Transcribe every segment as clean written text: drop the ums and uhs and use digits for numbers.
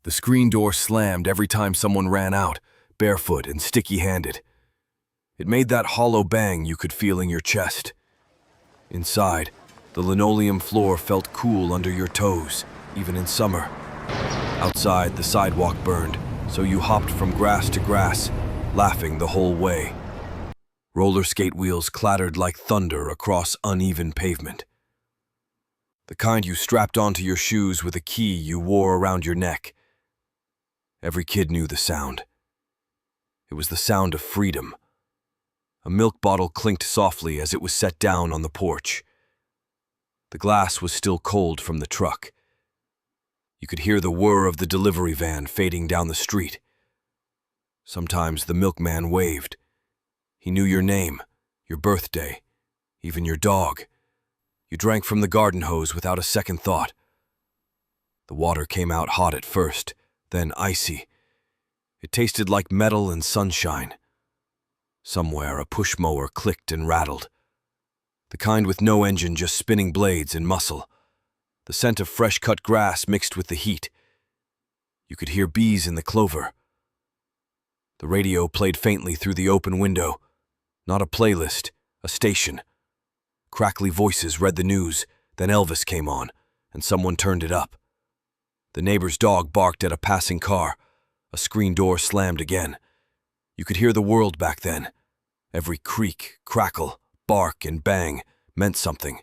The screen door slammed every time someone ran out, barefoot and sticky-handed. It made that hollow bang you could feel in your chest. Inside, the linoleum floor felt cool under your toes, even in summer. Outside, the sidewalk burned, so you hopped from grass to grass, laughing the whole way. Roller skate wheels clattered like thunder across uneven pavement. The kind you strapped onto your shoes with a key you wore around your neck. Every kid knew the sound. It was the sound of freedom. A milk bottle clinked softly as it was set down on the porch. The glass was still cold from the truck. You could hear the whir of the delivery van fading down the street. Sometimes the milkman waved. He knew your name, your birthday, even your dog. You drank from the garden hose without a second thought. The water came out hot at first, then icy. It tasted like metal and sunshine. Somewhere a push mower clicked and rattled. The kind with no engine, just spinning blades and muscle. The scent of fresh-cut grass mixed with the heat. You could hear bees in the clover. The radio played faintly through the open window. Not a playlist, a station. Crackly voices read the news, then Elvis came on, and someone turned it up. The neighbor's dog barked at a passing car. A screen door slammed again. You could hear the world back then. Every creak, crackle, bark, and bang meant something.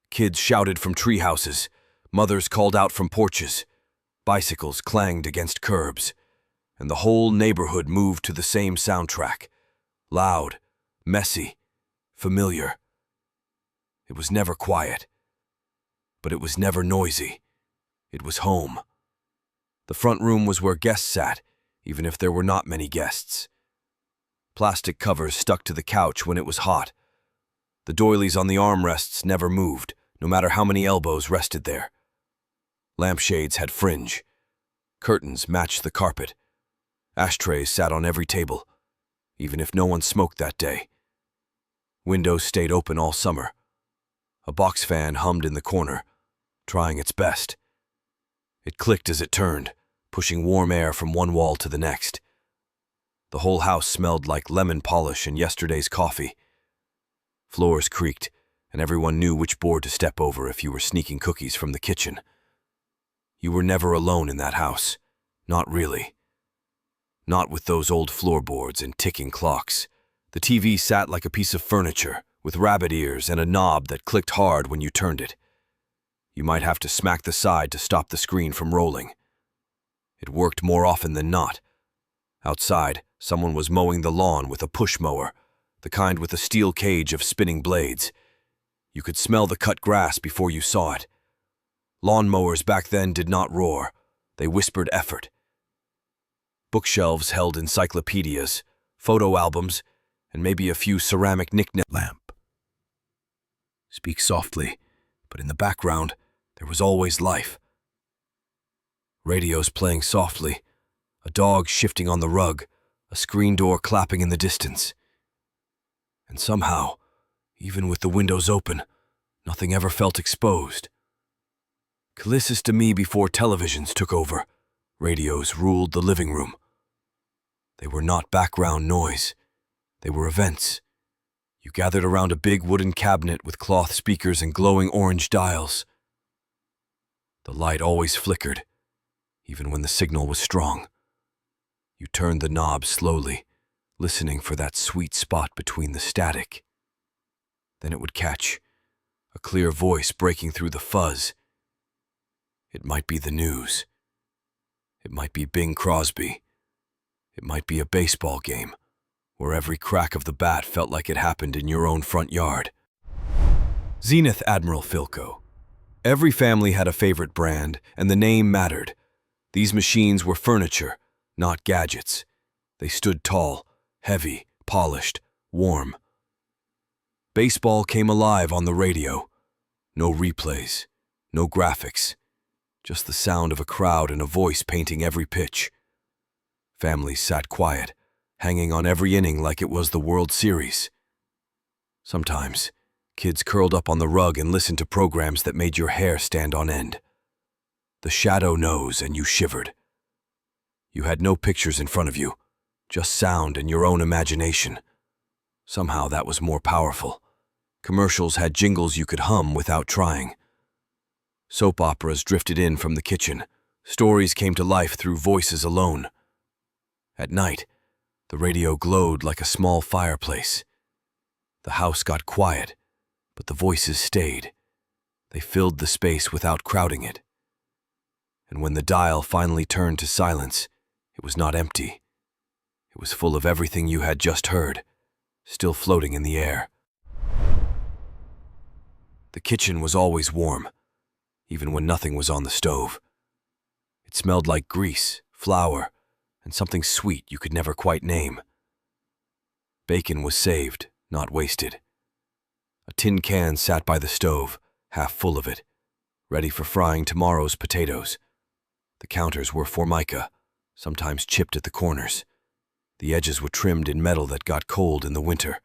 Kids shouted from treehouses. Mothers called out from porches. Bicycles clanged against curbs. And the whole neighborhood moved to the same soundtrack. Loud, messy, familiar. It was never quiet. But it was never noisy. It was home. The front room was where guests sat, even if there were not many guests. Plastic covers stuck to the couch when it was hot. The doilies on the armrests never moved, no matter how many elbows rested there. Lampshades had fringe. Curtains matched the carpet. Ashtrays sat on every table, even if no one smoked that day. Windows stayed open all summer. A box fan hummed in the corner, trying its best. It clicked as it turned, pushing warm air from one wall to the next. The whole house smelled like lemon polish and yesterday's coffee. Floors creaked, and everyone knew which board to step over if you were sneaking cookies from the kitchen. You were never alone in that house. Not really. Not with those old floorboards and ticking clocks. The TV sat like a piece of furniture, with rabbit ears and a knob that clicked hard when you turned it. You might have to smack the side to stop the screen from rolling. It worked more often than not. Outside, someone was mowing the lawn with a push mower, the kind with a steel cage of spinning blades. You could smell the cut grass before you saw it. Lawn mowers back then did not roar. They whispered effort. Bookshelves held encyclopedias, photo albums, and maybe a few ceramic knickknacks. Lamp. Speak softly, but in the background, there was always life. Radios playing softly, a dog shifting on the rug, a screen door clapping in the distance. And somehow, even with the windows open, nothing ever felt exposed. Closest to me before televisions took over, radios ruled the living room. They were not background noise. They were events. You gathered around a big wooden cabinet with cloth speakers and glowing orange dials. The light always flickered, even when the signal was strong. You turned the knob slowly, listening for that sweet spot between the static. Then it would catch, a clear voice breaking through the fuzz. It might be the news. It might be Bing Crosby. It might be a baseball game, where every crack of the bat felt like it happened in your own front yard. Zenith Admiral Philco. Every family had a favorite brand, and the name mattered. These machines were furniture, not gadgets. They stood tall, heavy, polished, warm. Baseball came alive on the radio. No replays, no graphics, just the sound of a crowd and a voice painting every pitch. Families sat quiet, hanging on every inning like it was the World Series. Sometimes, kids curled up on the rug and listened to programs that made your hair stand on end. The shadow knows and you shivered. You had no pictures in front of you, just sound and your own imagination. Somehow that was more powerful. Commercials had jingles you could hum without trying. Soap operas drifted in from the kitchen. Stories came to life through voices alone. At night, the radio glowed like a small fireplace. The house got quiet, but the voices stayed. They filled the space without crowding it. And when the dial finally turned to silence, it was not empty. It was full of everything you had just heard, still floating in the air. The kitchen was always warm, even when nothing was on the stove. It smelled like grease, flour, and something sweet you could never quite name. Bacon was saved, not wasted. A tin can sat by the stove, half full of it, ready for frying tomorrow's potatoes. The counters were formica, sometimes chipped at the corners. The edges were trimmed in metal that got cold in the winter.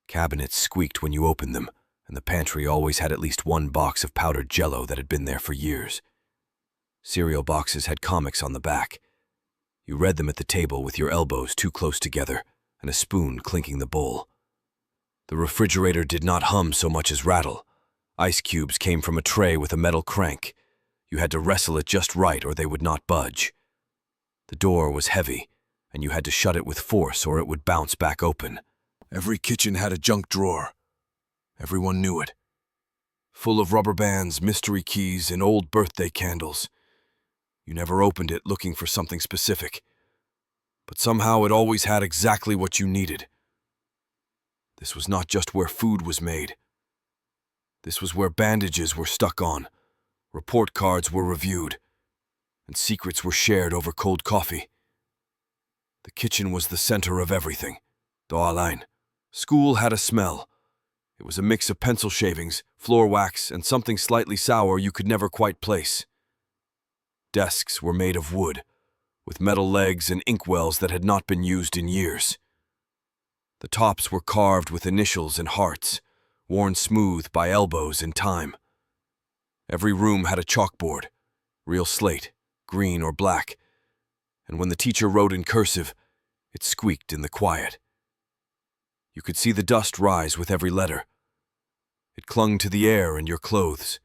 Cabinets squeaked when you opened them, and the pantry always had at least one box of powdered Jell-O that had been there for years. Cereal boxes had comics on the back. You read them at the table with your elbows too close together and a spoon clinking the bowl. The refrigerator did not hum so much as rattle. Ice cubes came from a tray with a metal crank. You had to wrestle it just right or they would not budge. The door was heavy, and you had to shut it with force or it would bounce back open. Every kitchen had a junk drawer. Everyone knew it. Full of rubber bands, mystery keys, and old birthday candles. You never opened it looking for something specific, but somehow it always had exactly what you needed. This was not just where food was made. This was where bandages were stuck on, report cards were reviewed, and secrets were shared over cold coffee. The kitchen was the center of everything. Doalain. School had a smell. It was a mix of pencil shavings, floor wax, and something slightly sour you could never quite place. Desks were made of wood, with metal legs and inkwells that had not been used in years. The tops were carved with initials and hearts, worn smooth by elbows in time. Every room had a chalkboard, real slate, green or black, and when the teacher wrote in cursive, it squeaked in the quiet. You could see the dust rise with every letter. It clung to the air and your clothes.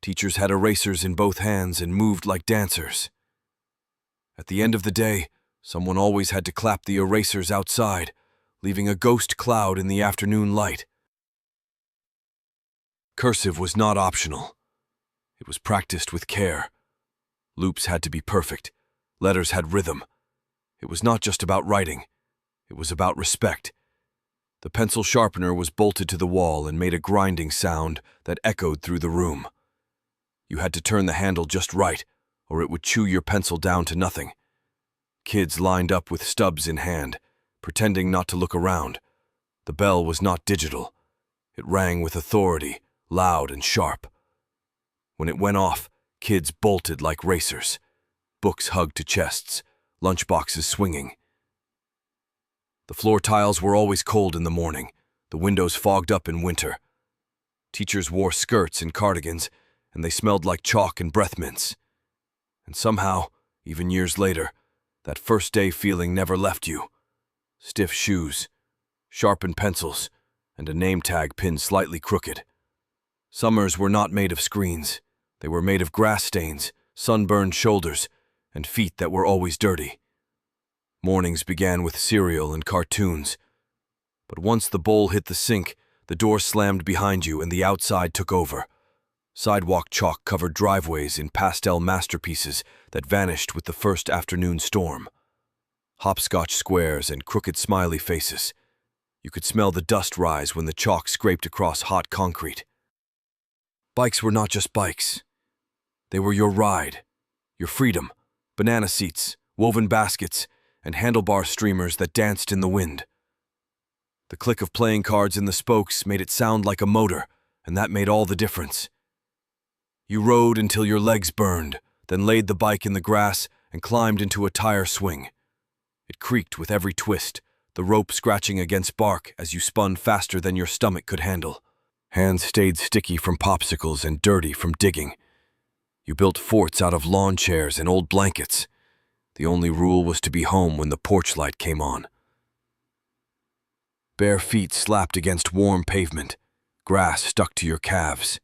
Teachers had erasers in both hands and moved like dancers. At the end of the day, someone always had to clap the erasers outside, leaving a ghost cloud in the afternoon light. Cursive was not optional. It was practiced with care. Loops had to be perfect. Letters had rhythm. It was not just about writing. It was about respect. The pencil sharpener was bolted to the wall and made a grinding sound that echoed through the room. You had to turn the handle just right, or it would chew your pencil down to nothing. Kids lined up with stubs in hand, pretending not to look around. The bell was not digital. It rang with authority, loud and sharp. When it went off, kids bolted like racers. Books hugged to chests, lunchboxes swinging. The floor tiles were always cold in the morning, the windows fogged up in winter. Teachers wore skirts and cardigans, and they smelled like chalk and breath mints. And somehow, even years later, that first day feeling never left you. Stiff shoes, sharpened pencils, and a name tag pinned slightly crooked. Summers were not made of screens. They were made of grass stains, sunburned shoulders, and feet that were always dirty. Mornings began with cereal and cartoons. But once the bowl hit the sink, the door slammed behind you and the outside took over. Sidewalk chalk covered driveways in pastel masterpieces that vanished with the first afternoon storm. Hopscotch squares and crooked smiley faces. You could smell the dust rise when the chalk scraped across hot concrete. Bikes were not just bikes. They were your ride, your freedom, banana seats, woven baskets, and handlebar streamers that danced in the wind. The click of playing cards in the spokes made it sound like a motor, and that made all the difference. You rode until your legs burned, then laid the bike in the grass and climbed into a tire swing. It creaked with every twist, the rope scratching against bark as you spun faster than your stomach could handle. Hands stayed sticky from popsicles and dirty from digging. You built forts out of lawn chairs and old blankets. The only rule was to be home when the porch light came on. Bare feet slapped against warm pavement. Grass stuck to your calves.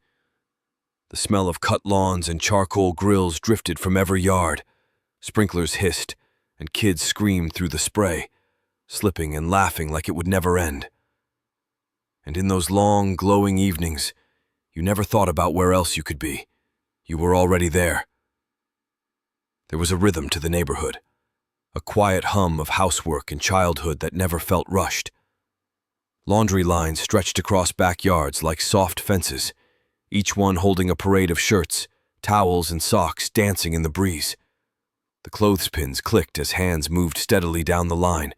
The smell of cut lawns and charcoal grills drifted from every yard. Sprinklers hissed, and kids screamed through the spray, slipping and laughing like it would never end. And in those long, glowing evenings, you never thought about where else you could be. You were already there. There was a rhythm to the neighborhood, a quiet hum of housework and childhood that never felt rushed. Laundry lines stretched across backyards like soft fences, each one holding a parade of shirts, towels, and socks dancing in the breeze. The clothespins clicked as hands moved steadily down the line,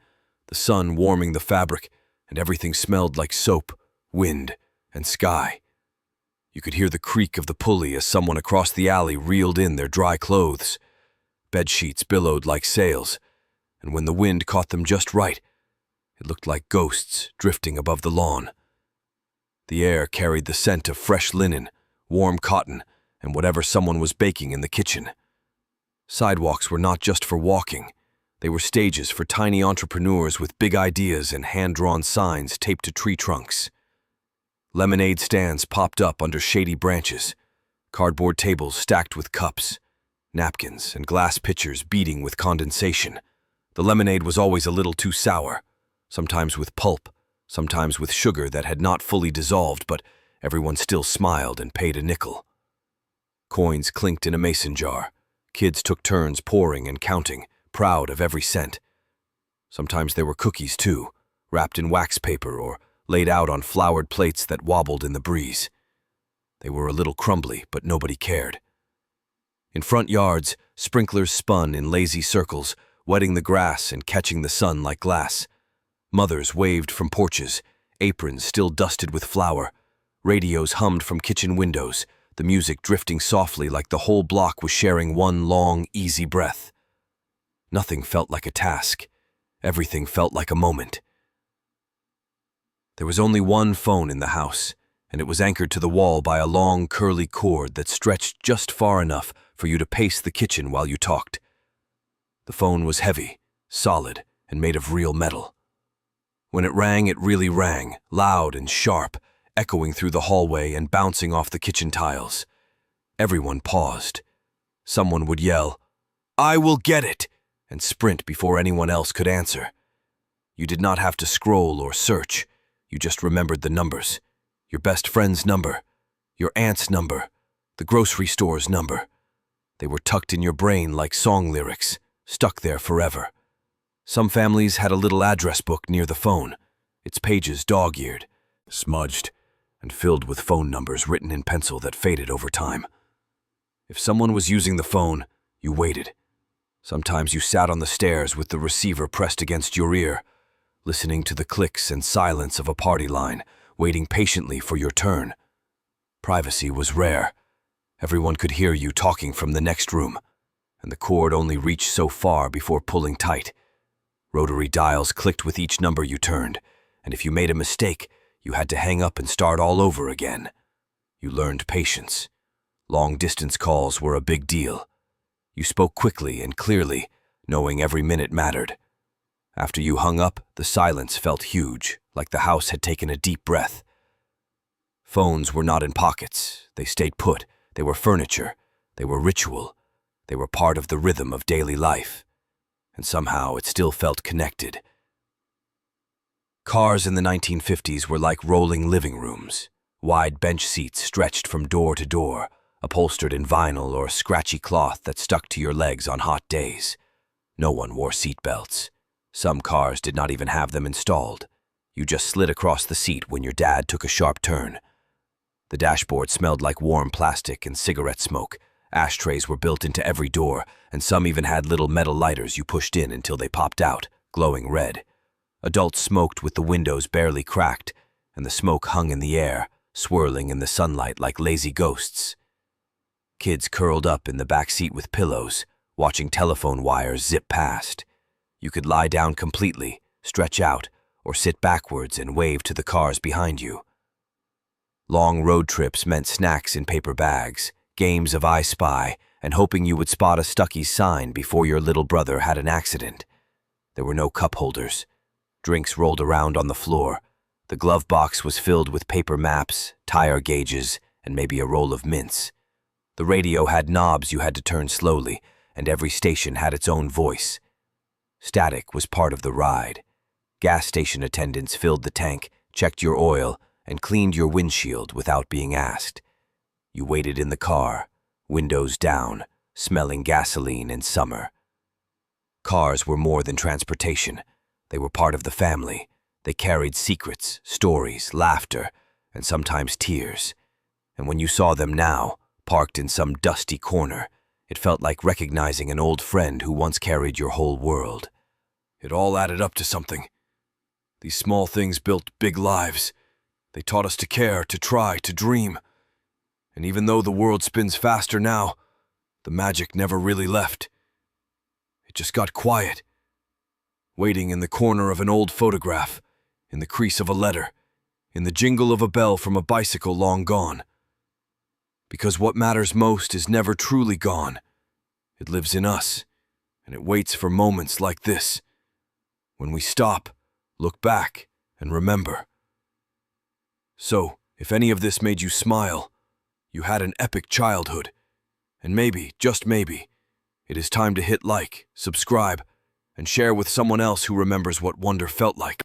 the sun warming the fabric, and everything smelled like soap, wind, and sky. You could hear the creak of the pulley as someone across the alley reeled in their dry clothes. Bedsheets billowed like sails, and when the wind caught them just right, it looked like ghosts drifting above the lawn. The air carried the scent of fresh linen, warm cotton, and whatever someone was baking in the kitchen. Sidewalks were not just for walking. They were stages for tiny entrepreneurs with big ideas and hand-drawn signs taped to tree trunks. Lemonade stands popped up under shady branches, cardboard tables stacked with cups, napkins, and glass pitchers beating with condensation. The lemonade was always a little too sour, sometimes with pulp, sometimes with sugar that had not fully dissolved, but everyone still smiled and paid a nickel. Coins clinked in a mason jar. Kids took turns pouring and counting, proud of every cent. Sometimes there were cookies, too, wrapped in wax paper or laid out on floured plates that wobbled in the breeze. They were a little crumbly, but nobody cared. In front yards, sprinklers spun in lazy circles, wetting the grass and catching the sun like glass. Mothers waved from porches, aprons still dusted with flour. Radios hummed from kitchen windows, the music drifting softly like the whole block was sharing one long, easy breath. Nothing felt like a task. Everything felt like a moment. There was only one phone in the house, and it was anchored to the wall by a long, curly cord that stretched just far enough for you to pace the kitchen while you talked. The phone was heavy, solid, and made of real metal. When it rang, it really rang, loud and sharp, echoing through the hallway and bouncing off the kitchen tiles. Everyone paused. Someone would yell, "I will get it!" and sprint before anyone else could answer. You did not have to scroll or search. You just remembered the numbers. Your best friend's number, your aunt's number, the grocery store's number. They were tucked in your brain like song lyrics, stuck there forever. Some families had a little address book near the phone, its pages dog-eared, smudged, and filled with phone numbers written in pencil that faded over time. If someone was using the phone, you waited. Sometimes you sat on the stairs with the receiver pressed against your ear, listening to the clicks and silence of a party line, waiting patiently for your turn. Privacy was rare. Everyone could hear you talking from the next room, and the cord only reached so far before pulling tight. Rotary dials clicked with each number you turned, and if you made a mistake, you had to hang up and start all over again. You learned patience. Long-distance calls were a big deal. You spoke quickly and clearly, knowing every minute mattered. After you hung up, the silence felt huge, like the house had taken a deep breath. Phones were not in pockets. They stayed put. They were furniture. They were ritual. They were part of the rhythm of daily life. And somehow it still felt connected. Cars in the 1950s were like rolling living rooms. Wide bench seats stretched from door to door, upholstered in vinyl or scratchy cloth that stuck to your legs on hot days. No one wore seat belts. Some cars did not even have them installed. You just slid across the seat when your dad took a sharp turn. The dashboard smelled like warm plastic and cigarette smoke. Ashtrays were built into every door, and some even had little metal lighters you pushed in until they popped out, glowing red. Adults smoked with the windows barely cracked, and the smoke hung in the air, swirling in the sunlight like lazy ghosts. Kids curled up in the back seat with pillows, watching telephone wires zip past. You could lie down completely, stretch out, or sit backwards and wave to the cars behind you. Long road trips meant snacks in paper bags, games of I Spy, and hoping you would spot a Stuckey's sign before your little brother had an accident. There were no cup holders. Drinks rolled around on the floor. The glove box was filled with paper maps, tire gauges, and maybe a roll of mints. The radio had knobs you had to turn slowly, and every station had its own voice. Static was part of the ride. Gas station attendants filled the tank, checked your oil, and cleaned your windshield without being asked. You waited in the car, windows down, smelling gasoline in summer. Cars were more than transportation. They were part of the family. They carried secrets, stories, laughter, and sometimes tears. And when you saw them now, parked in some dusty corner, it felt like recognizing an old friend who once carried your whole world. It all added up to something. These small things built big lives. They taught us to care, to try, to dream. And even though the world spins faster now, the magic never really left. It just got quiet, waiting in the corner of an old photograph, in the crease of a letter, in the jingle of a bell from a bicycle long gone. Because what matters most is never truly gone. It lives in us, and it waits for moments like this, when we stop, look back, and remember. So, if any of this made you smile, you had an epic childhood. And maybe, just maybe, it is time to hit like, subscribe, and share with someone else who remembers what wonder felt like.